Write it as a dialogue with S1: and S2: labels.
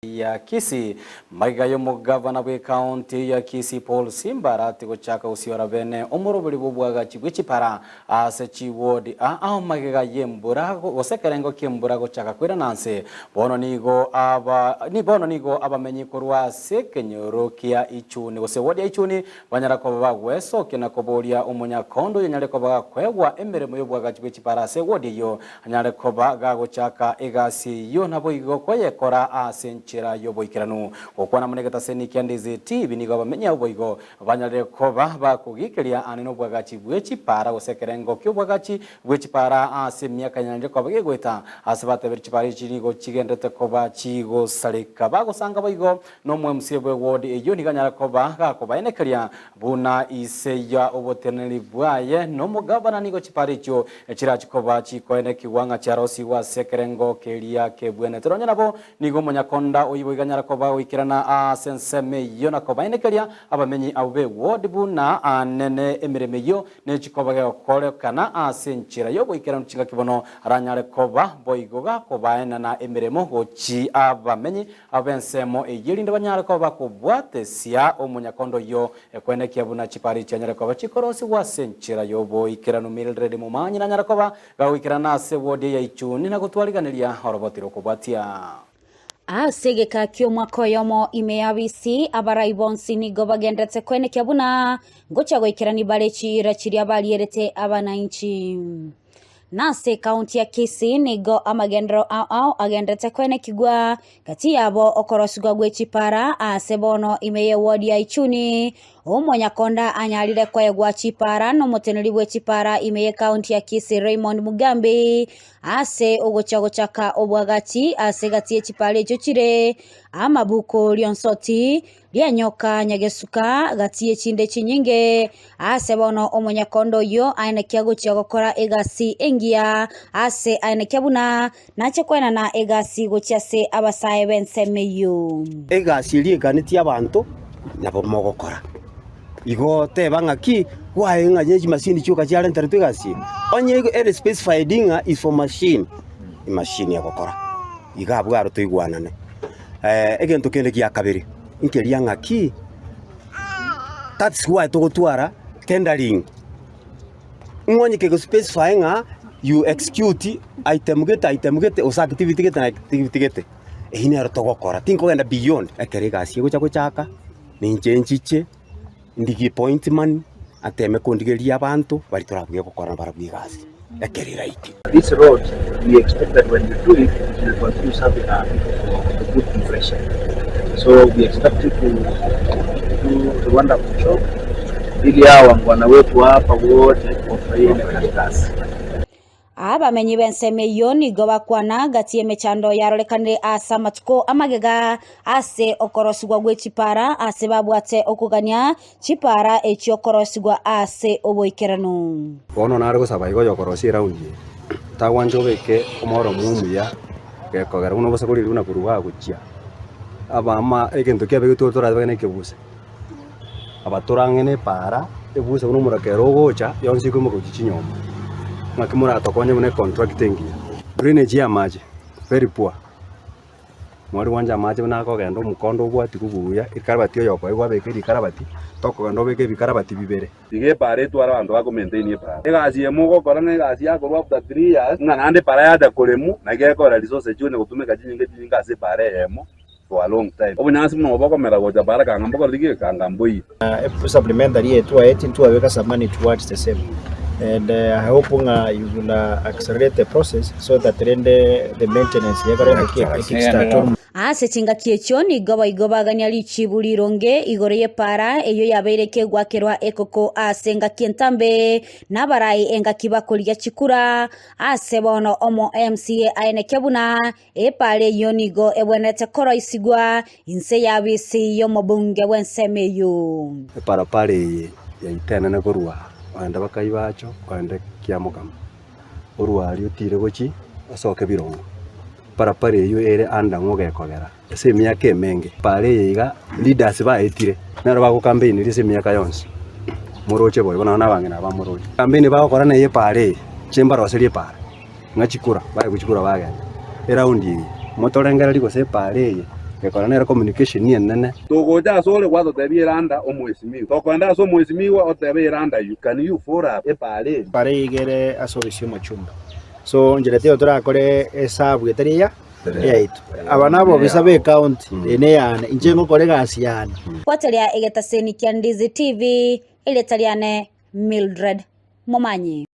S1: ya Kisii magigayo mugavana bwe county ya Kisii Paul Simba ati guchaka usiora bene omurobiri bubwaga chigwechipara ase chiwodi a magigaye mburago osekerengo kimburago chaka kwira nanse bono nigo abamenyi kurwa sekenyoro kia ichuni gose wodi ichuni banyara ko bagweso kina koboria omunyakondo yenyare ko bakwegwa emeremo yobwaga chigwechipara ase wodi yo anyare ko baga guchaka egasi yo nabo igo koyekora ase chira yoboikiranu okwana munegeta seni kyandize TV nigo bamenya uboigo banyare koba bakugikiria anino bwagachi bwechipara osekerengo kyobwagachi bwechipara ase myaka nyanje koba gegweta asabate berchipara chirigo chigendete koba chigo salika bagosanga boigo no mwemsie bwe ward eyo niganyara koba gakoba enekeria buna iseya oboteneri bwaye no mugabana nigo chipara icho chirachikoba chikoene kiwanga charosi wa sekerengo kelia kebwene teronya nabo nigo munyakonda oyiboiganyara koba wikirana senseme yona koba inekeria abamenyi abube ward buna anene emireme yo nechikoba gekore kana asenchira yo boikirana chinga kibono aranyare koba boigoga koba enana emiremo gochi abamenyi abensemo eyirinde banyare koba kubwate sia omunyakondo yo ekwenekia buna chipari chanyare koba chikorosi wasenchira yo boikirana Mildred Mumanyi nanyare koba gawikirana se ward ya ichuni na gutwaliganiria horobotiro kubwatia
S2: Segeka kyo mwako yomo imeyabisi abaraibonsi nigo bagendetse kwene kyabuna ngocha goikirani balechi rachiria balierete abananchi nase kaunti ya Kisii nigo amagendero au agendete kwene kigwa kati yabo okorosugwa gwechipara asebono imeye wodi ya ichuni omonyakonda anyalire kwegwa chipara no moteneri bwechipara imeye kaunti ya Kisii Raymond Mugambi ase ogochagochaka obwagati ase gati echipare chochire amabuko lyonsoti lyanyoka nyagesuka gati echinde chinyinge ase bono omonyakondo yo aina kiago chagokora egasi engia ase aina kiabuna nache kwena na egasi gochiase abasaye bensemeyo
S3: egasi liganiti abantu nabo mogokora igo tebanga ki waenga nyeji machine chuka chale ntarutugasi onye ere specified inga is for machine machine ya gokora igabwa ruto igwanane egento kende kia kabiri inkeria ngaki that's why togotwara tendering ngonye ke specify nga you execute item gete osa activity gete ehine ruto gokora tinko genda beyond ekerigasi gocha gochaka ninjenchiche ndigi point man ateme kondigeria abantu bari turabuye gukora barabwigasi ekeri right.
S4: This road we expect that when you do it will continue serving a good impression, so we expect it to do the wonderful job ili hawa ngwana wetu hapa wote wafurahie kazi.
S2: Abamenyi bensemeyo nigo bakwana gati emechando yarolekanire asa matuko amagega ase okorosugwa gwechipara ase babwate okugania chipara echi okorosugwa ase oboikerano
S5: bono nare gusaba igo yokorosi raundi tagwanjobeke omoro mumuya gekogera uno bose kuri runa kuruwa guchia abama egento kya begutu toradbene kebuse abatorangene para ebuse uno murakero gocha yonsi kumo kuchinyoma makimura tokonye mune contracting drainage ya maji very poor mwari wanja maji nako gendo mukondo bwati kubuya ikarabati yo kwa beke ikarabati toko gendo beke bikarabati bibere
S4: ige pare tu abantu bako maintain para egasi emugo korana egasi yako after 3 years nande para ya da kolemu na geko resource june kutumika jinga ase pare emo for a long time obunyasi mno bako mera goja para kanga mboko ligi kanga mboi
S6: supplementary yetu 18 to aweka some money towards the same. And I hope you will accelerate the process so that the maintenance kickstart.
S2: Ase chinga kiecho ni goba ganyali chibuli ronge igoreye para eyo yabereke gwakerwa ekoko asenga kientambe nabarai enga kibakolia chikura ase bono omo MCA aine kebuna epale yonigo ebwenete koro isigwa inse yabisi yo mobunge wensemeyo
S5: para pale ya itena na korwa anda bakai bacho kwanda kiamukama urwari utire gochi asoke birongo para pare yo ere anda ngogekogera ese myaka emenge pare yiga leaders baetire naro bago campaign rise myaka yonse muroche boy bona nabange naba muroche campaign bago korana ye pare chemba roserie pare ngachikura baye kuchikura bagenda era undi motorengera liko se pare gekora nera communication ni nene
S7: tugoja sole kwa totebie randa omwesimiwa tokwenda so mwesimiwa otebie randa you can you for up epale
S6: pare igere asobisio machumba so njerete turakore esabu eteria eight abanabo bisabe account ene yana injengo kore gasi yana
S2: Fuatilia Egetaseni kia Ndizi TV ile taliane Mildred Momanyi.